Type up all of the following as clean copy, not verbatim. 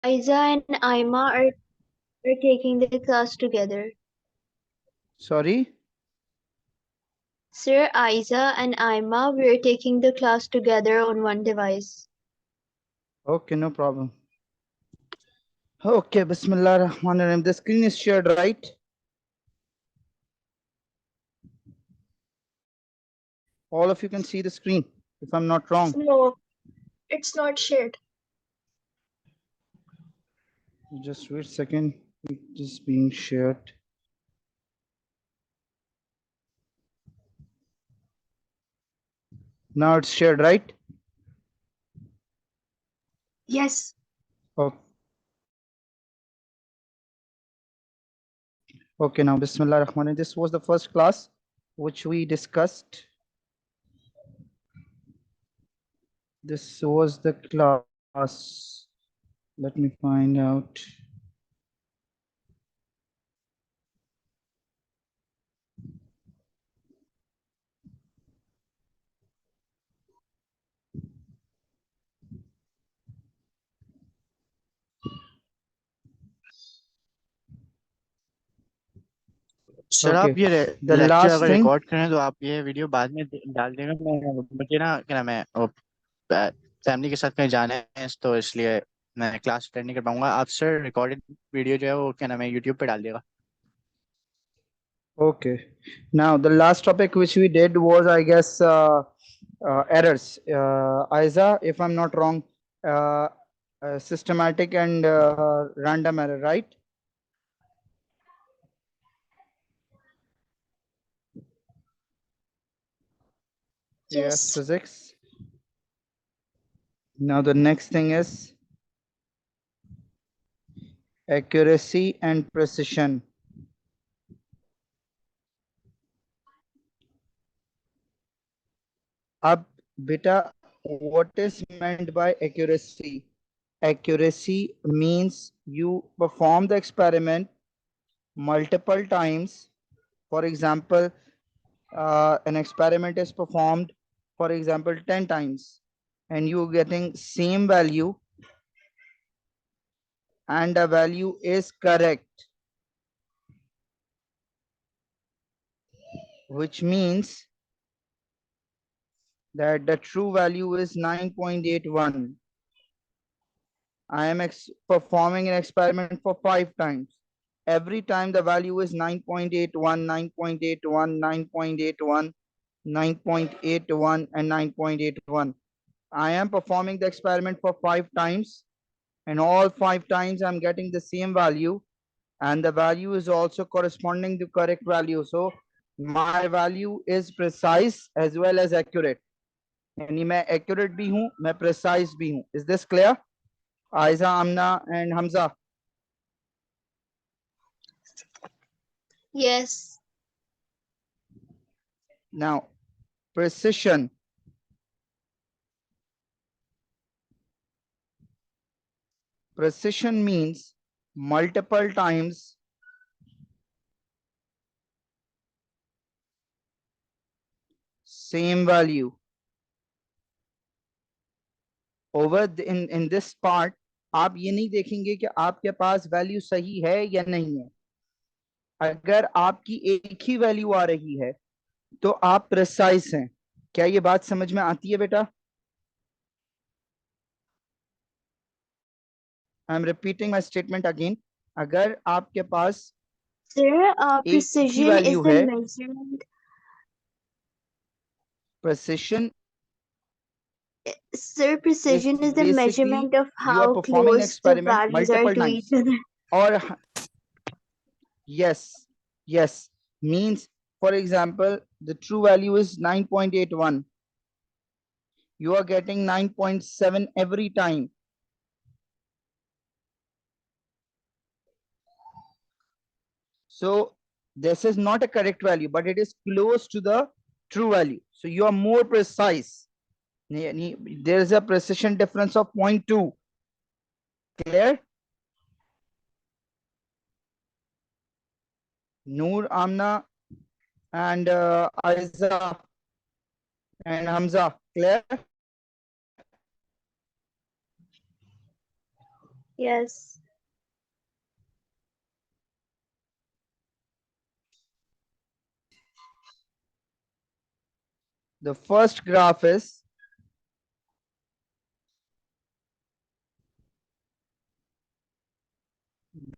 Aiza and Aima are taking the class together. Sorry. Sir, Aiza and Aima were taking the class together on one device. Okay, no problem. Okay, Bismillah Rahman Rahim. The screen is shared, right? All of you can see the screen, if I'm not wrong. No, it's not shared. Just wait a second. It is being shared. Now it's shared, right? Yes. Okay. Okay, now Bismillah Rahman Rahim. This was the first class which we discussed. This was the class. Let me find out. Sir Okay. आप ये The lecture last अगर thing. Record करें तो आप ये video बाद में डाल देना। मुझे ना क्या नाम है फैमिली के साथ कहीं जाना है तो इसलिए मैं क्लास अटेंड नहीं कर पाऊंगा। आप सर रिकॉर्डेड वीडियो जो है वो क्या नाम है यूट्यूब पे डाल देगा। Okay. Now the last topic which we did was, I guess, errors. Aiza, if I'm not wrong, systematic and random error, right? Yes, physics. Now the next thing is accuracy and precision. Ab beta, what is meant by accuracy? Accuracy means you perform the experiment multiple times. For example, an experiment is performed, for example, 10 times, and you getting same value, and the value is correct, which means that the true value is 9.81. I am performing an experiment for 5 times. Every time the value is 9.81, 9.81, 9.81, 9.81, and 9.81. I am performing the experiment for 5 times, and all 5 times I'm getting the same value, and the value is also corresponding to correct value. So my value is precise as well as accurate. यानी मैं accurate भी हूँ, मैं precise भी हूँ. Is this clear? Aiza, Amna, and Hamza. Yes. Now, precision. Precision means multiple times same value. Over in this part, आप ये नहीं देखेंगे कि आपके पास वैल्यू सही है या नहीं है. अगर आपकी एक ही वैल्यू आ रही है तो आप प्रिसाइज हैं. क्या ये बात समझ में आती है बेटा? I am repeating my statement again. अगर आपके पास Sir, एक ही precision is वैल्यू the है, measurement. Precision Sir, precision is the basically measurement of you are how performing close the experiment values are multiple to times. each other. Or yes, means, for example, the true value is 9.81. You are getting 9.7 every time. So this is not a correct value, but it is close to the true value. So you are more precise. There is a precision difference of 0.2. Clear? Noor, Amna, and Aiza and Hamza. Clear? Yes. The first graph is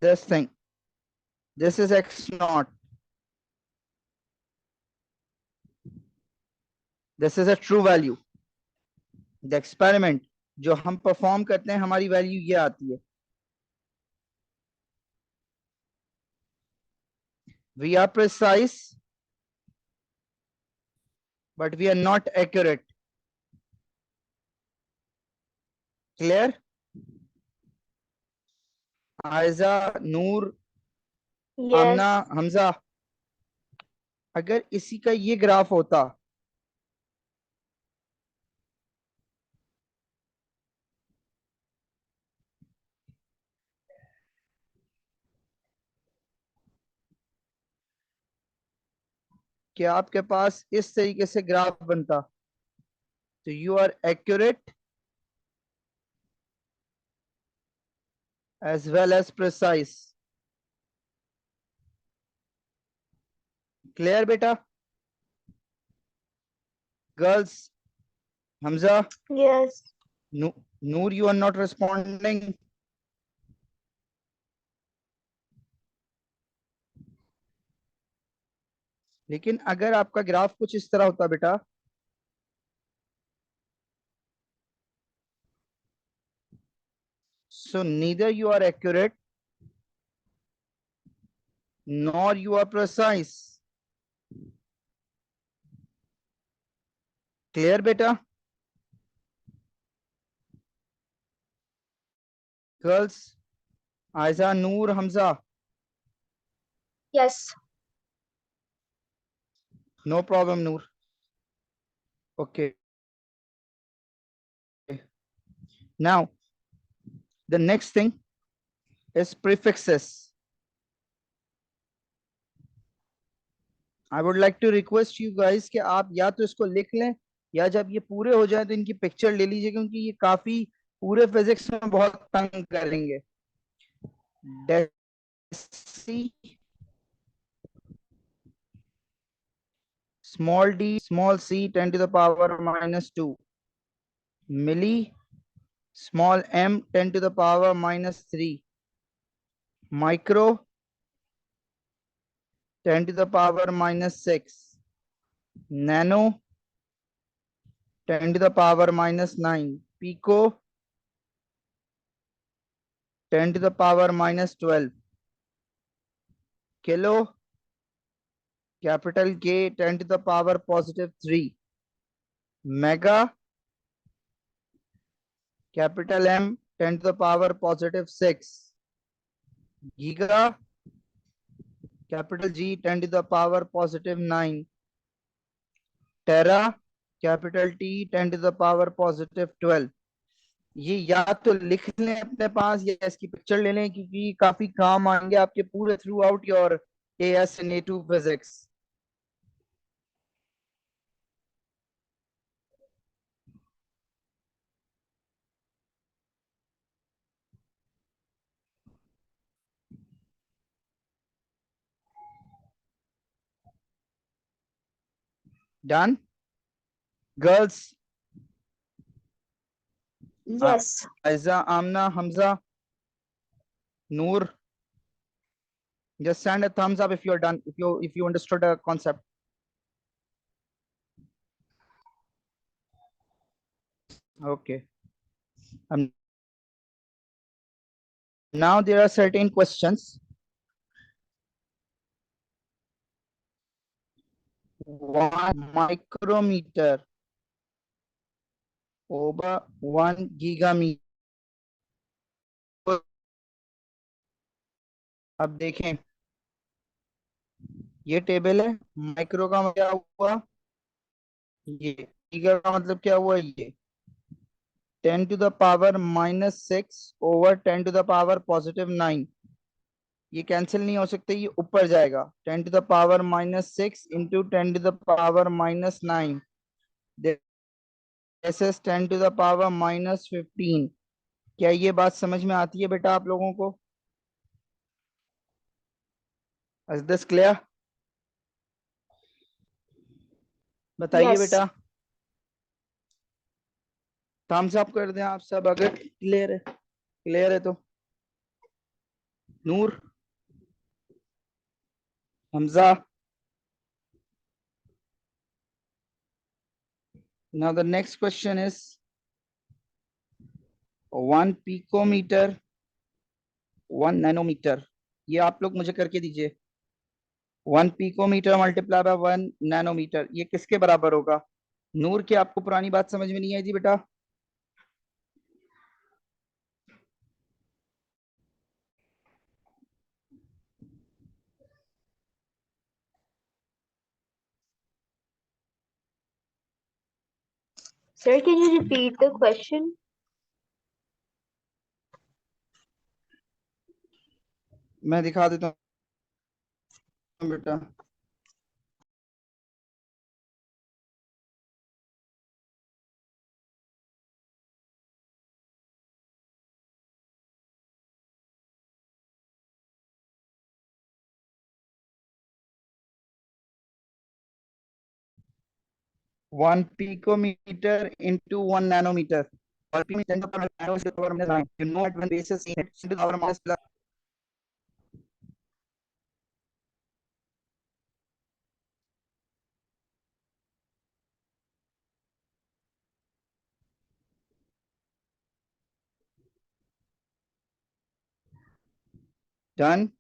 this thing. This is x naught. This is a true value. The experiment जो हम perform करते हैं हमारी value ये आती है. We are precise, but we are not accurate. Clear? Aiza, Noor, Amna, Yes. Hamza, अगर इसी का ये ग्राफ होता कि आपके पास इस तरीके से ग्राफ बनता तो you are accurate as well as precise. Clear, beta? Girls, Hamza, Yes. Noor, you are not responding. लेकिन अगर आपका ग्राफ कुछ इस तरह होता बेटा, so neither you are accurate nor you are precise. Clear, beta? Girls, Aiza, Noor, Hamza. Yes. No problem, Noor. Okay. Now, the next thing is prefixes. I would like to request you guys कि आप या तो इसको लिख लें या जब ये पूरे हो जाए तो इनकी पिक्चर ले लीजिए क्योंकि ये काफी पूरे फिजिक्स में बहुत तंग करेंगे. डेसी, small d, small c, 10 to the power minus 2. Milli, small m, 10 to the power minus 3. Micro, 10 to the power minus 6. Nano, 10 to the power minus 9. Pico, 10 to the power minus 12. Kilo, capital K, 10 to the power positive 3. Mega, capital M, 10 to the power positive 6. Giga, capital G, 10 to the power positive 9. Tera, capital T, 10 to the power positive 12. ये या तो लिख लें अपने पास या इसकी picture ले लें क्योंकि काफी काम आएंगे आपके पूरे through out your AS and A2 physics. Done? Girls, Yes. Aiza, Amna, Hamza, Noor, just send a thumbs up if you're done, if you understood the concept. Okay. Now there are certain questions. One micrometer over 1 gigameter. अब देखें ये table है. Micro का मतलब क्या हुआ, ये giga का मतलब क्या हुआ, ये 10 to the power minus 6 over 10 to the power positive 9. ये कैंसिल नहीं हो सकते, ये ऊपर जाएगा. 10 to the power minus 6 into 10 to the power minus 9. This is 10 to the power minus 15. क्या ये बात समझ में आती है बेटा आप लोगों को? Is this clear? बताइए Yes. बेटा, थम्स अप कर दें आप सब अगर क्लियर है। क्लियर है तो Noor, Hamza. Now the next question is 1 picometer 1 nanometre. ये आप लोग मुझे करके दीजिए। 1 पिकोमीटर मल्टीप्लाई बाय 1 नैनोमीटर, ये किसके बराबर होगा? नूर, की आपको पुरानी बात समझ में नहीं आई थी बेटा? Sir, can you repeat the question? मैं दिखा देता हूँ बेटा। 1 picometer into 1 nanometer, or picometer 10 to the power nano is to the power minus 9. You know at one basis in it to the power minus plus. Done.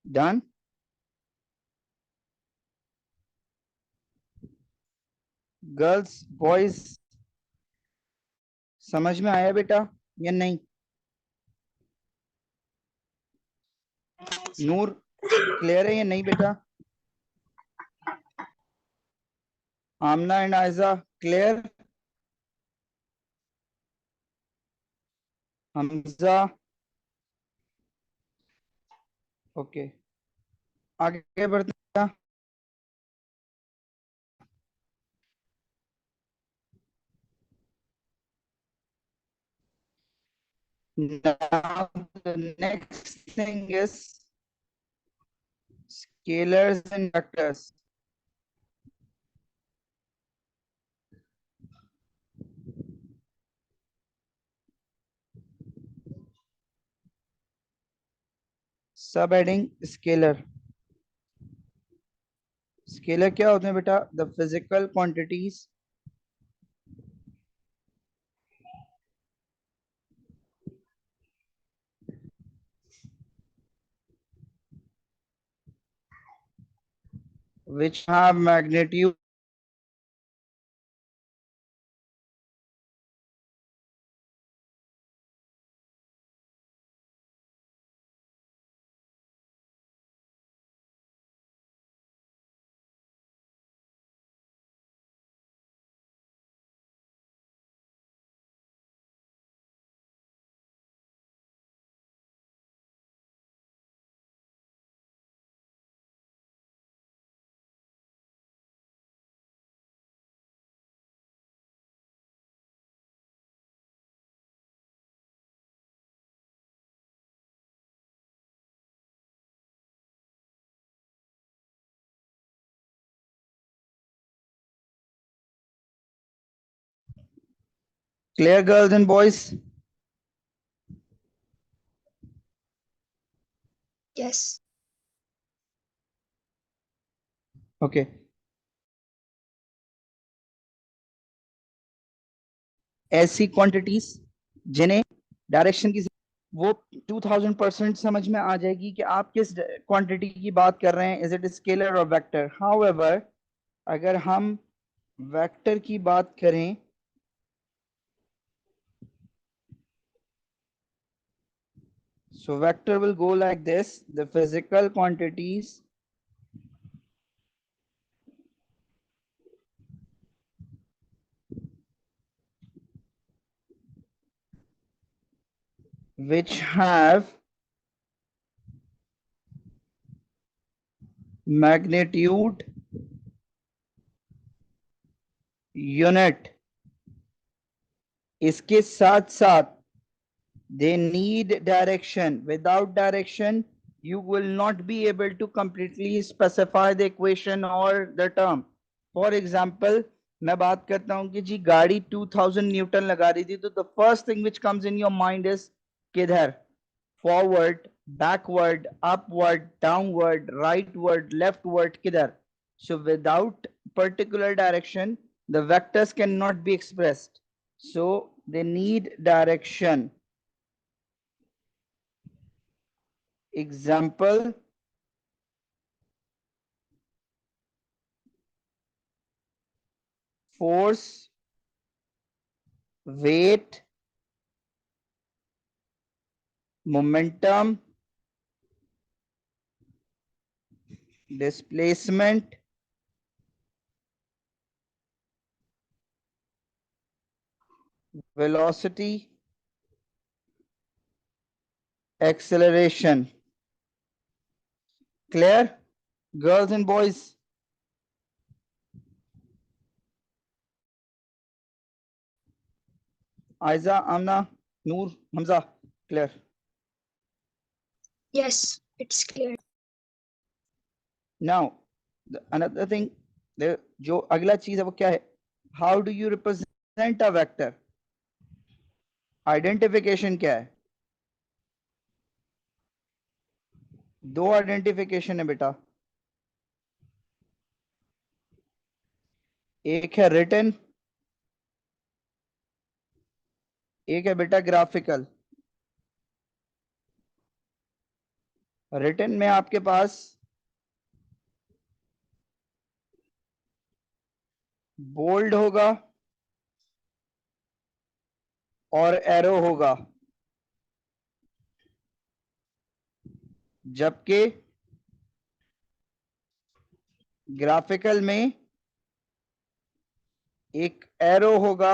Done. Girls boys, समझ में आया बेटा या नहीं? नूर, क्लियर है या नहीं बेटा? आमना and Aiza, clear? Hamza, okay, आगे बढ़ते हैं। Now the next thing is scalars and vectors. Subheading scalar. Scalar क्या होते हैं बेटा? The physical quantities which have magnitude clear girls and boys? Yes. Okay. ऐसी क्वांटिटीज जिन्हें डायरेक्शन की वो 2000% समझ में आ जाएगी कि आप किस क्वांटिटी की बात कर रहे हैं, इज इट स्केलर और वेक्टर। हाउएवर अगर हम वेक्टर की बात करें so vector will go like this: the physical quantities which have magnitude unit, इसके साथ साथ they need direction. Without direction you will not be able to completely specify the equation or the term. For example, मैं बात करता हूं कि जी गाड़ी 2000 Newton लगा रही थी, तो the first thing which comes in your mind is किधर, forward, backward, upward, downward, rightward, leftward, किधर. So without particular direction the vectors cannot be expressed, so they need direction. Example, force, weight, momentum, displacement, velocity, acceleration. Clear, girls and boys? Aiza, Amna, Noor, Hamza, clear? Yes, it's clear. Now, another thing, जो अगला चीज है वो क्या है? How do you represent a vector? Identification क्या है? दो आइडेंटिफिकेशन है बेटा, एक है रिटन, एक है बेटा ग्राफिकल. रिटन में आपके पास बोल्ड होगा और एरो होगा, जबकि ग्राफिकल में एक एरो होगा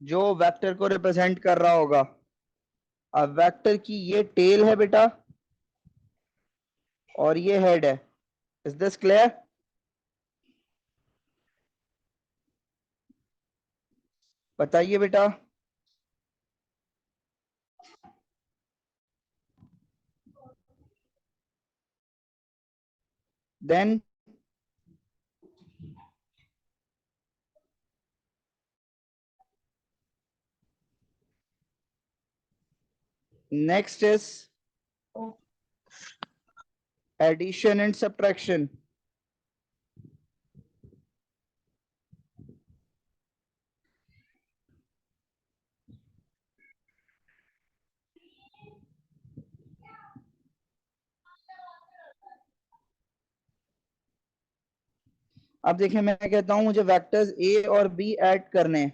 जो वेक्टर को रिप्रेजेंट कर रहा होगा. अब वेक्टर की ये टेल है बेटा और ये हेड है. Is this clear? बताइए बेटा. Then next is addition and subtraction. अब देखिए, मैं कहता हूं मुझे वेक्टर्स ए और बी ऐड करने हैं.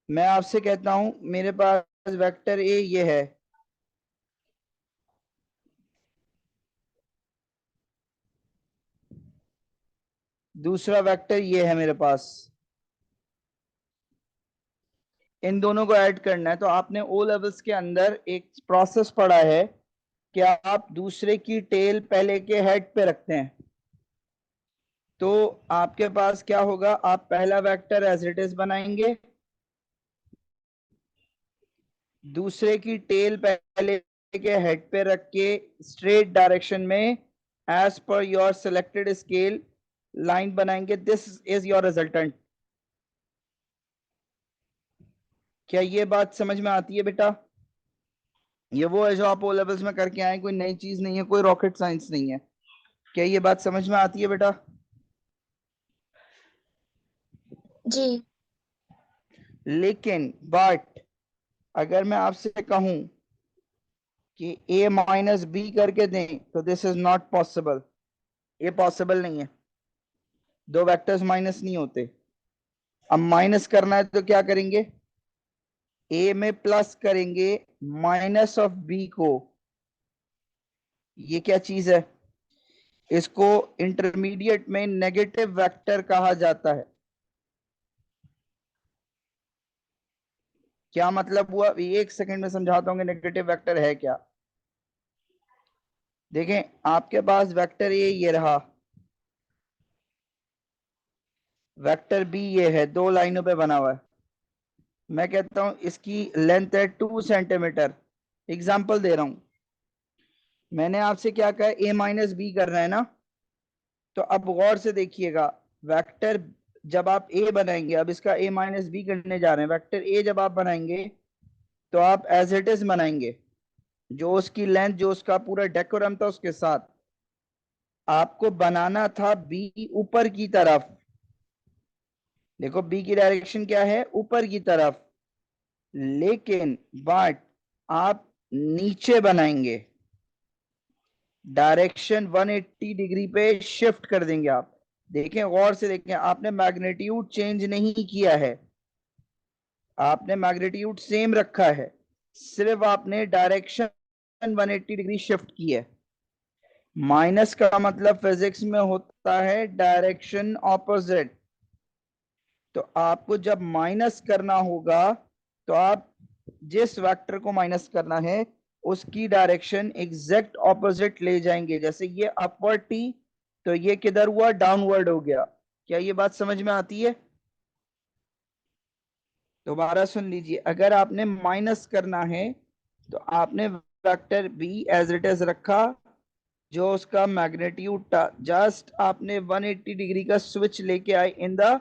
मैं आपसे कहता हूं मेरे पास वेक्टर ए ये है, दूसरा वेक्टर ये है मेरे पास. इन दोनों को ऐड करना है. तो आपने ओ लेवल्स के अंदर एक प्रोसेस पढ़ा है कि आप दूसरे की टेल पहले के हेड पे रखते हैं. तो आपके पास क्या होगा, आप पहला वेक्टर एज इट इज बनाएंगे, दूसरे की टेल पहले के हेड पे रख के स्ट्रेट डायरेक्शन में as per your selected scale line बनाएंगे. This is your resultant. क्या ये बात समझ में आती है बेटा? ये वो है जो आप ओ लेवल्स में करके आए, कोई नई चीज नहीं है, कोई रॉकेट साइंस नहीं है. क्या ये बात समझ में आती है बेटा? जी. लेकिन बट अगर मैं आपसे कहूं कि a माइनस बी करके दें तो दिस इज नॉट पॉसिबल. ये पॉसिबल नहीं है, दो वेक्टर्स माइनस नहीं होते। अब माइनस करना है तो क्या करेंगे, ए में प्लस करेंगे माइनस ऑफ बी को। ये क्या चीज है, इसको इंटरमीडिएट में नेगेटिव वेक्टर कहा जाता है। क्या मतलब हुआ, एक सेकंड में समझाता हूँ कि नेगेटिव वेक्टर है क्या। देखें, आपके पास वेक्टर ए ये रहा, वेक्टर बी ये है, दो लाइनों पे बना हुआ है। मैं कहता हूं इसकी लेंथ है 2 सेंटीमीटर। एग्जाम्पल दे रहा हूं, मैंने आपसे क्या कहा, ए माइनस बी करना है ना। तो अब गौर से देखिएगा, वेक्टर जब आप ए बनाएंगे, अब इसका ए माइनस बी करने जा रहे हैं, वेक्टर ए जब आप बनाएंगे तो आप एज इट इज बनाएंगे, जो उसकी लेंथ, जो उसका पूरा डेकोरम था उसके साथ। आपको बनाना था बी ऊपर की तरफ। देखो बी की डायरेक्शन क्या है, ऊपर की तरफ, लेकिन बट आप नीचे बनाएंगे, डायरेक्शन 180 डिग्री पे शिफ्ट कर देंगे आप। देखें, गौर से देखें, आपने मैग्नीट्यूड चेंज नहीं किया है, आपने मैग्नीट्यूड सेम रखा है, सिर्फ आपने डायरेक्शन 180 डिग्री शिफ्ट की है। माइनस का मतलब फिजिक्स में होता है डायरेक्शन ऑपोजिट। तो आपको जब माइनस करना होगा तो आप जिस वेक्टर को माइनस करना है उसकी डायरेक्शन एग्जैक्ट ऑपोजिट ले जाएंगे। जैसे ये अपवर्ड थी तो ये किधर हुआ, डाउनवर्ड हो गया। क्या ये बात समझ में आती है? दोबारा सुन लीजिए, अगर आपने माइनस करना है तो आपने vector B as it is रखा, जो उसका मैग्नीट्यूड था, जस्ट आपने 180 डिग्री का स्विच लेके आए in the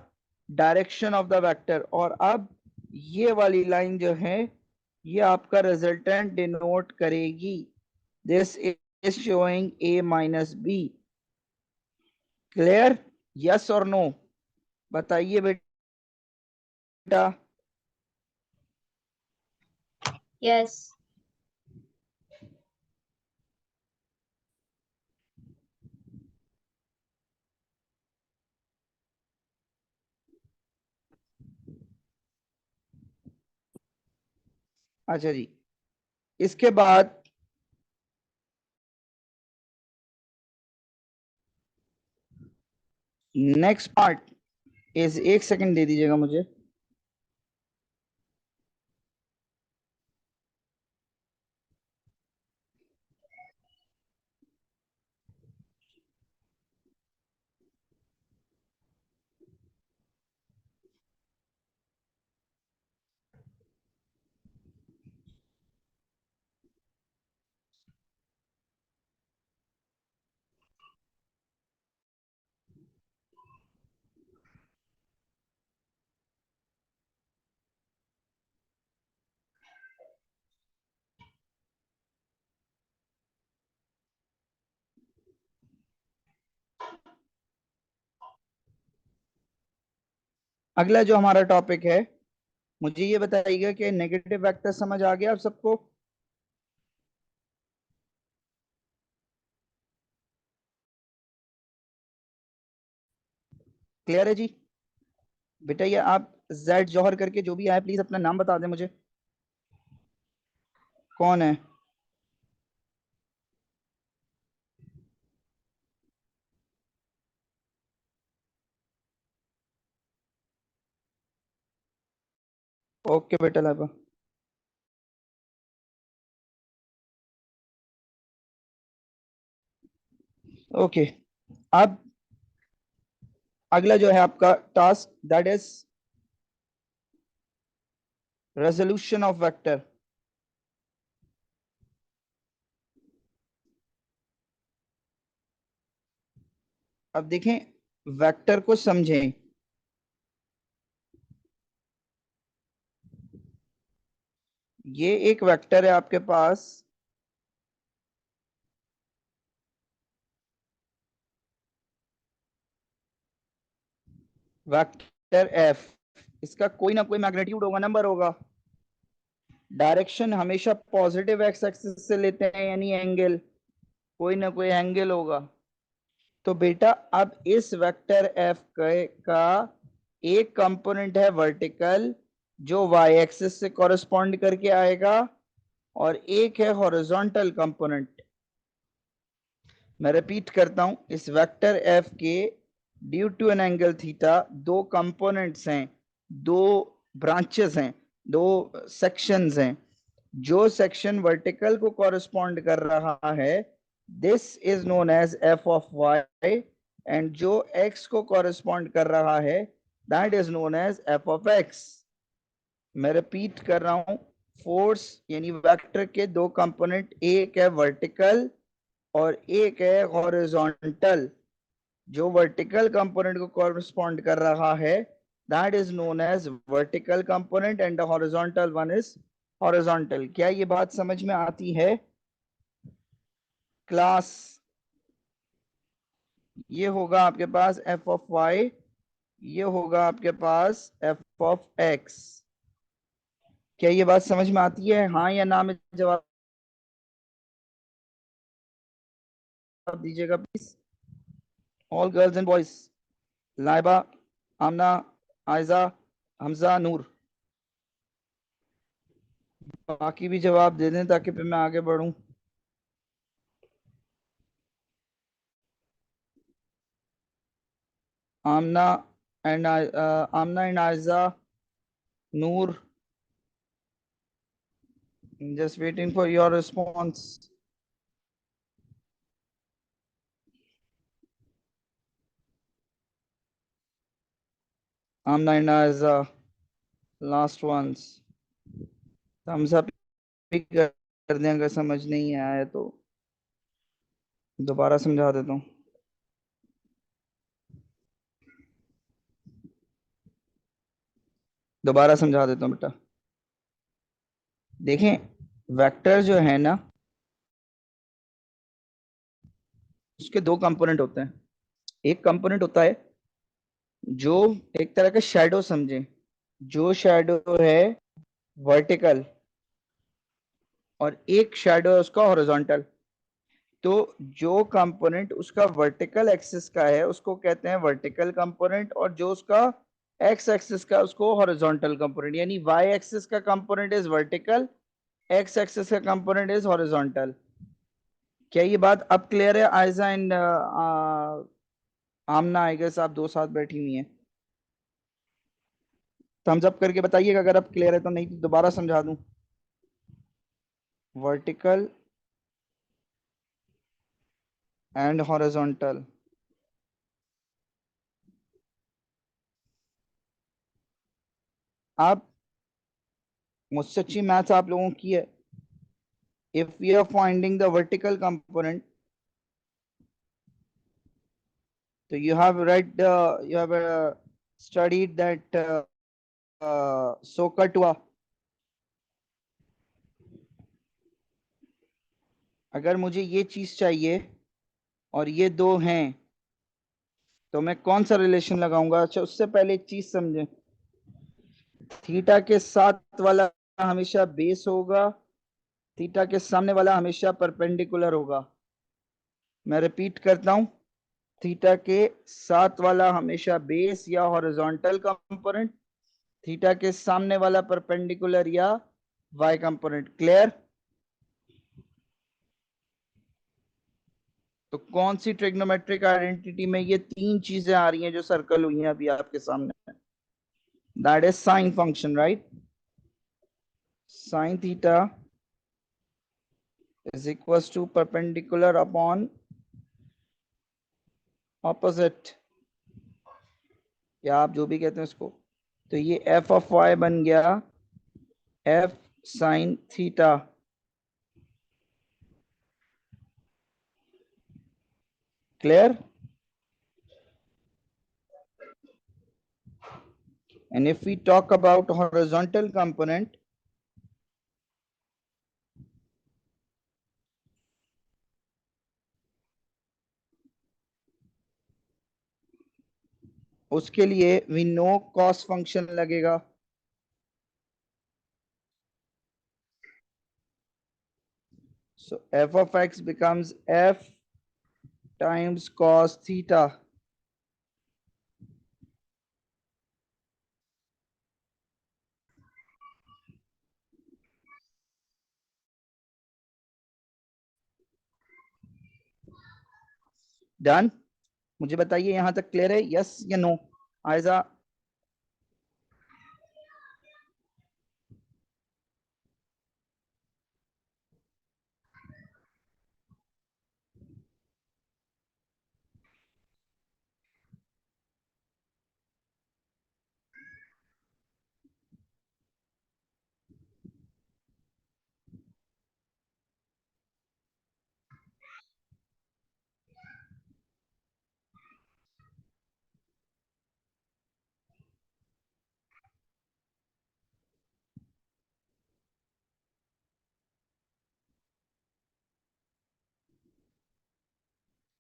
direction of the vector, और अब ये वाली लाइन जो है ये आपका रिजल्टेंट डिनोट करेगी, this is showing a minus B. Clear, yes और नो, बताइए बेटा। Yes. अच्छा जी, इसके बाद नेक्स्ट पार्ट इज, एक सेकंड दे दीजिएगा मुझे। अगला जो हमारा टॉपिक है, मुझे ये बताइएगा कि नेगेटिव वेक्टर समझ आ गया आप सबको? क्लियर है जी? बेटा ये आप जेड जौहर करके जो भी आए प्लीज अपना नाम बता दें मुझे, कौन है? ओके बेटा लाबा। ओके, अब अगला जो है आपका task, that is resolution of vector. अब देखें, वेक्टर को समझें। ये एक वेक्टर है आपके पास, वेक्टर एफ, इसका कोई ना कोई मैग्नीट्यूड होगा, नंबर होगा। डायरेक्शन हमेशा पॉजिटिव एक्स एक्सिस से लेते हैं, यानी एंगल, कोई ना कोई एंगल होगा। तो बेटा अब इस वेक्टर एफ का एक कंपोनेंट है वर्टिकल जो वाई एक्सिस से कॉरेस्पॉन्ड करके आएगा, और एक है हॉरिजॉन्टल कंपोनेंट। मैं रिपीट करता हूं, इस वेक्टर एफ के due to an angle theta दो कंपोनेंट्स हैं, दो ब्रांचेस हैं, दो सेक्शंस हैं। जो सेक्शन वर्टिकल को कॉरेस्पॉन्ड कर रहा है this is known as F of Y, and जो एक्स को कॉरेस्पॉन्ड कर रहा है that is known as F of X. मैं रिपीट कर रहा हूं, फोर्स यानी वेक्टर के दो कंपोनेंट, एक है वर्टिकल और एक है हॉरिजॉन्टल। जो वर्टिकल कंपोनेंट को कॉरेस्पॉन्ड कर रहा है that is known as vertical component and the horizontal one is horizontal. क्या ये बात समझ में आती है क्लास? ये होगा आपके पास एफ ऑफ वाई, ये होगा आपके पास एफ ऑफ एक्स। क्या ये बात समझ में आती है? हाँ या ना में जवाब दीजिएगा please, all girls and boys. Laiba, Amna, Ayza, Hamza, Noor. बाकी भी जवाब दे दें ताकि फिर मैं आगे बढ़ूं। Amna and Aiza, Noor, just waiting for your response. Amna and Aiza, last ones. thumbs up भी कर दें अगर समझ नहीं आया तो, दोबारा समझा देता हूँ। दोबारा समझा देता हूँ बेटा। देखें, वेक्टर जो है ना उसके दो कंपोनेंट होते हैं। एक कंपोनेंट होता है जो एक तरह का शैडो समझे, जो शैडो है वर्टिकल, और एक शैडो है उसका हॉरिजॉन्टल। तो जो कंपोनेंट उसका वर्टिकल एक्सिस का है उसको कहते हैं वर्टिकल कंपोनेंट, और जो उसका एक्स एक्सिस का उसको हॉरिजॉन्टल कंपोनेंट। यानी वाई एक्सिस का component is vertical, x axis का कंपोनेंट इज हॉरिजॉन्टल। क्या ये बात अब क्लियर है? Aiza and Amna, I guess आप दो साथ बैठी हुई हैं। थम्स अप करके बताइएगा अगर अब क्लियर है, तो नहीं तो दोबारा समझा दूं। Vertical and horizontal. आप मुझसे अच्छी मैथ्स आप लोगों की है। If we are finding the vertical component, so you have read, you have studied that SOHCAHTOA. अगर मुझे ये चीज चाहिए और ये दो हैं तो मैं कौन सा रिलेशन लगाऊंगा? अच्छा, उससे पहले एक चीज समझे, थीटा के साथ वाला हमेशा बेस होगा, थीटा के सामने वाला हमेशा परपेंडिकुलर होगा। मैं रिपीट करता हूं, थीटा के साथ वाला हमेशा बेस या हॉरिजॉन्टल कंपोनेंट, थीटा के सामने वाला परपेंडिकुलर या वाई कंपोनेंट। क्लियर? तो कौन सी ट्रिग्नोमेट्रिक आइडेंटिटी में ये तीन चीजें आ रही हैं जो सर्कल हुई हैं अभी आपके सामने? That is sine function, right? Sine theta is equal to perpendicular upon opposite, या आप जो भी कहते हैं उसको। तो ये एफ ऑफ वाई बन गया F sine theta. Clear? And if we talk about horizontal component, उसके लिए we know cos function लगेगा। So f of x becomes f times cos theta. Done. मुझे बताइए यहां तक क्लियर है, यस या नो? आयजा।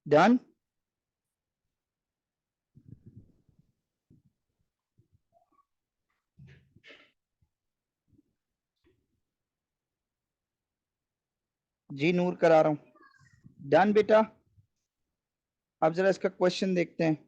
डन। जी नूर करा रहा हूं। डन बेटा। अब जरा इसका क्वेश्चन देखते हैं।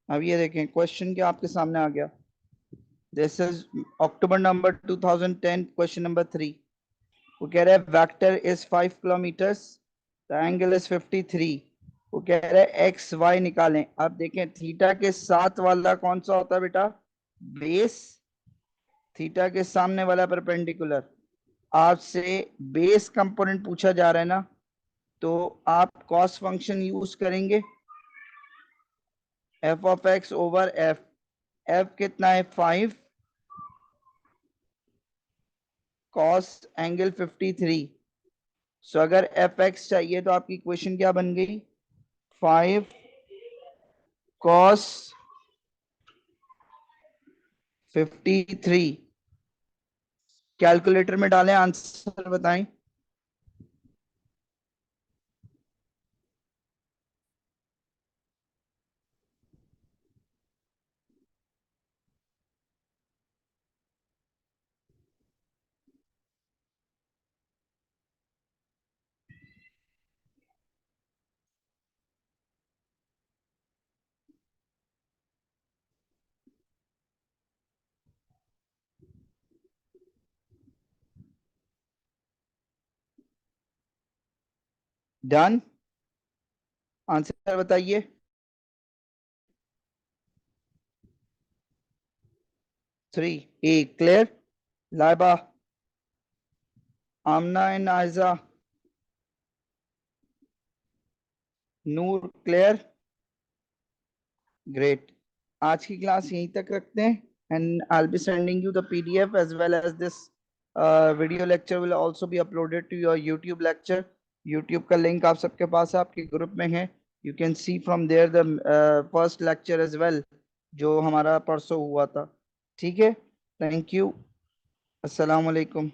अब ये देखें क्वेश्चन क्या आपके सामने आ गया। This is October number 2010, question number 3। वो कह रहा है vector is 5 kilometres, the angle is 53। वो कह रहा है एक्स वाई निकालें। अब देखें थीटा के साथ वाला कौन सा होता है बेटा? बेस। थीटा के सामने वाला परपेंडिकुलर। आपसे बेस कंपोनेंट पूछा जा रहा है ना, तो आप कॉस फंक्शन यूज करेंगे, F of x over F. F कितना है? 5 कॉस एंगल 53। सो अगर एफ एक्स चाहिए तो आपकी इक्वेशन क्या बन गई? 5 कॉस 53। कैलकुलेटर में डालें, आंसर बताएं। डन। आंसर बताइए। 3 A clear. Laiba, Aamna and Aiza, Noor clear. Great. आज की क्लास यहीं तक रखते हैं and I will be sending you the PDF as well as this video lecture will also be uploaded to your YouTube lecture. YouTube का link आप सबके पास है, आपके ग्रुप में है। You can see from there the first lecture as well, जो हमारा परसों हुआ था। ठीक है, थैंक यू, अस्सलाम वालेकुम।